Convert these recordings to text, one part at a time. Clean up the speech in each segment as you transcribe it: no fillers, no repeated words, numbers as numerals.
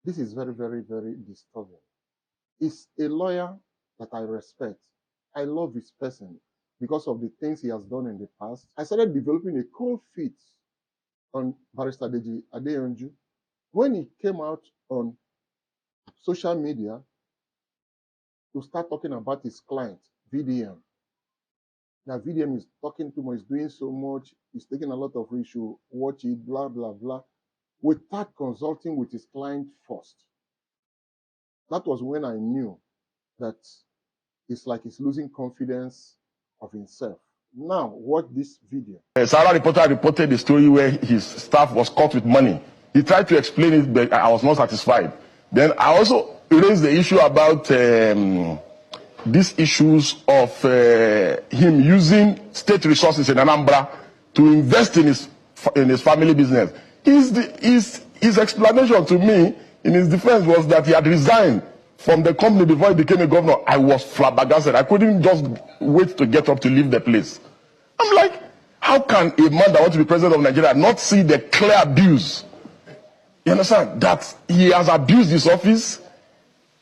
This is very, very, very disturbing. He's a lawyer that I respect. I love his person because of the things he has done in the past. I started developing a cold feet on Barrister Deji Adeyanju when he came out on social media to start talking about his client, VDM. Now, VDM is talking too much, is doing so much, he's taking a lot of risks, watch it, blah, blah, blah, without consulting with his client first. That was when I knew that it's like he's losing confidence of himself. Now, watch this video. Sarah reporter reported the story where his staff was caught with money. He tried to explain it, but I was not satisfied. Then I also raised the issue about these issues of him using state resources in Anambra to invest in his family business. His explanation to me in his defense was that he had resigned from the company before he became a governor. I was flabbergasted. I couldn't just wait to get up to leave the place. I'm like, how can a man that wants to be president of Nigeria not see the clear abuse? You understand? That he has abused his office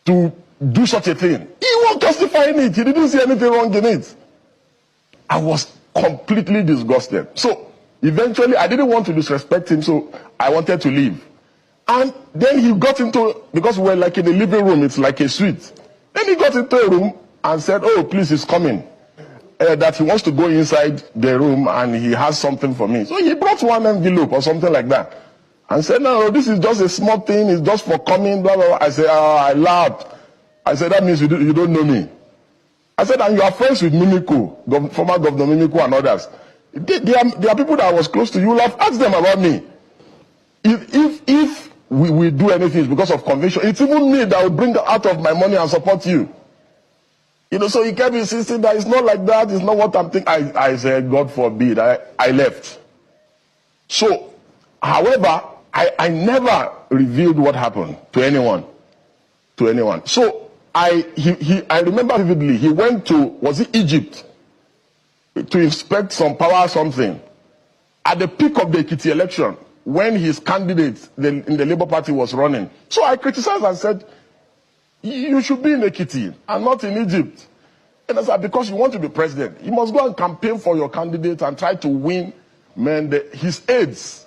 to do such a thing. He was justifying it. He didn't see anything wrong in it. I was completely disgusted. So eventually, I didn't want to disrespect him, so I wanted to leave. And then he got into, because we're like in a living room, it's like a suite. Then he got into a room and said, oh, please, he's coming. That he wants to go inside the room and he has something for me. So he brought one envelope or something like that. And said, no, this is just a small thing, it's just for coming, blah, blah, blah. I said, I laughed. I said, that means you don't know me. I said, and you are friends with Mimiko, former Governor Mimiko and others. There are people that I was close to. You will have asked them about me. If we do anything because of conviction, it's even me that will bring out of my money and support you. You know, so he kept insisting that it's not like that, it's not what I'm thinking. I said, God forbid, I left. So, however, I never revealed what happened to anyone. So, I remember vividly, he went to, was it Egypt? To inspect some power something. At the peak of the Ekiti election, when his candidate in the Labour Party was running. So I criticized and said, you should be in Ekiti and not in Egypt. And I said, because you want to be president, you must go and campaign for your candidate and try to win his aides.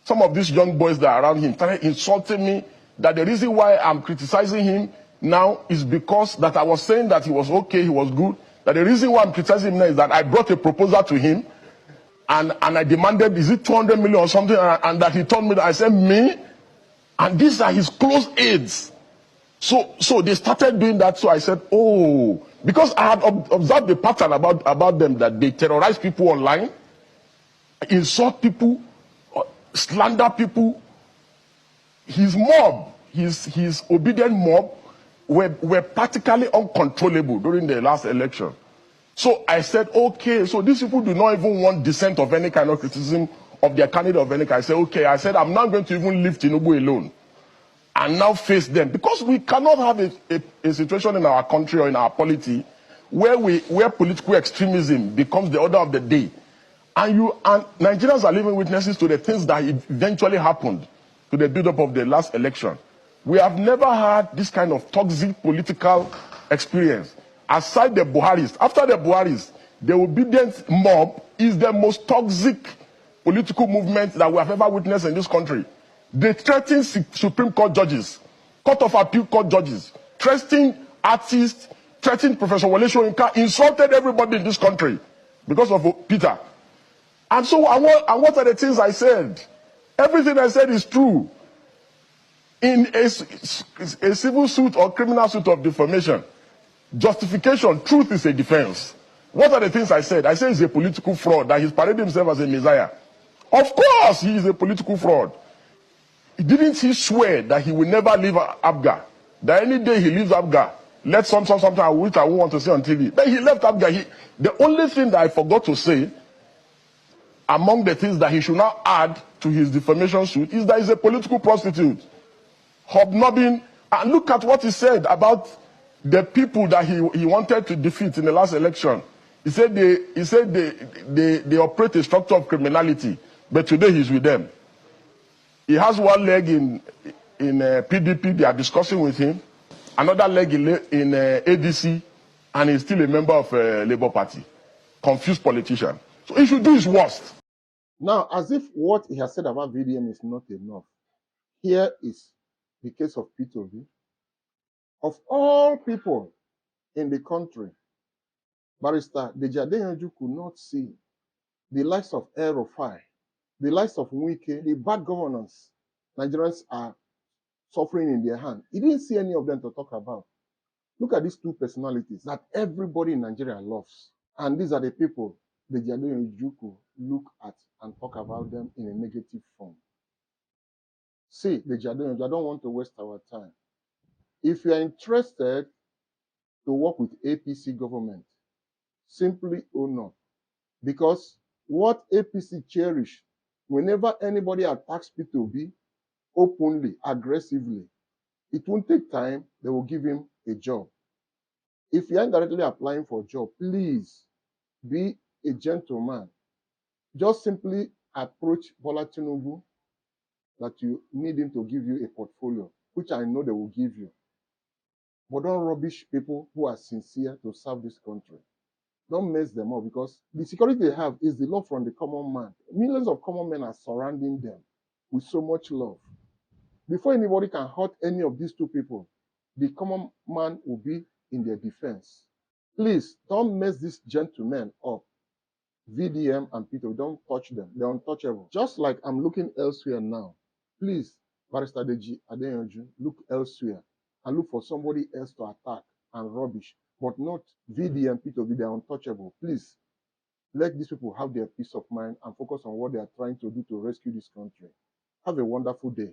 Some of these young boys that are around him started insulting me that the reason why I'm criticizing him now is because that I was saying that he was okay, he was good. That the reason why I'm criticizing him now is that I brought a proposal to him and I demanded, is it 200 million or something? And that he told me that I said, me? And these are his close aides. So they started doing that. So I said, oh, because I had observed the pattern about them, that they terrorize people online, insult people, slander people. His mob, his obedient mob were practically uncontrollable during the last election. So I said, okay, so these people do not even want dissent of any kind of criticism of their candidate of any kind. I said, okay, I'm not going to even leave Tinubu alone and now face them. Because we cannot have a situation in our country or in our polity where political extremism becomes the order of the day. And Nigerians are living witnesses to the things that eventually happened to the build-up of the last election. We have never had this kind of toxic political experience. Aside the Buharis, after the Buharis, the obedient mob is the most toxic political movement that we have ever witnessed in this country. They threaten Supreme Court judges, Court of Appeal Court judges, threatening artists, threatening Professor Wole Soyinka, insulted everybody in this country because of Peter. And so, what are the things I said? Everything I said is true. In a civil suit or criminal suit of defamation, justification, truth is a defense. What are the things I said? I said he's a political fraud, that he's paraded himself as a messiah. Of course he is a political fraud. Didn't he swear that he will never leave Abga? That any day he leaves Abga, let something which I won't want to say on TV. Then he left Abga. The only thing that I forgot to say, among the things that he should now add to his defamation suit, is that he's a political prostitute. Hobnobbing, and look at what he said about the people that he wanted to defeat in the last election. He said they operate a structure of criminality, but today he's with them. He has one leg in in PDP, they are discussing with him. Another leg in ADC, and he's still a member of Labour Party. Confused politician. So he should do his worst. Now, as if what he has said about VDM is not enough, here is the case of P2B. Of all people in the country, Barrister Deji Adeyanju could not see the likes of El-Rufai, the likes of Wike, the bad governance Nigerians are suffering in their hand. He didn't see any of them to talk about. Look at these two personalities that everybody in Nigeria loves. And these are the people Deji Adeyanju could look at and talk about them in a negative form. See, Deji Adeyanju, I don't want to waste our time. If you are interested to work with APC government, simply own up. Because what APC cherish, whenever anybody attacks P2B openly, aggressively, it won't take time, they will give him a job. If you are indirectly applying for a job, please be a gentleman. Just simply approach Bola Tinubu that you need him to give you a portfolio, which I know they will give you. But don't rubbish people who are sincere to serve this country. Don't mess them up, because the security they have is the love from the common man. Millions of common men are surrounding them with so much love. Before anybody can hurt any of these two people, the common man will be in their defense. Please don't mess these gentlemen up. VDM and Peter, don't touch them. They're untouchable. Just like I'm looking elsewhere now. Please, Barrister Deji Adeyanju, look elsewhere and look for somebody else to attack and rubbish, but not VDM, Peter, they're untouchable. Please, let these people have their peace of mind and focus on what they are trying to do to rescue this country. Have a wonderful day.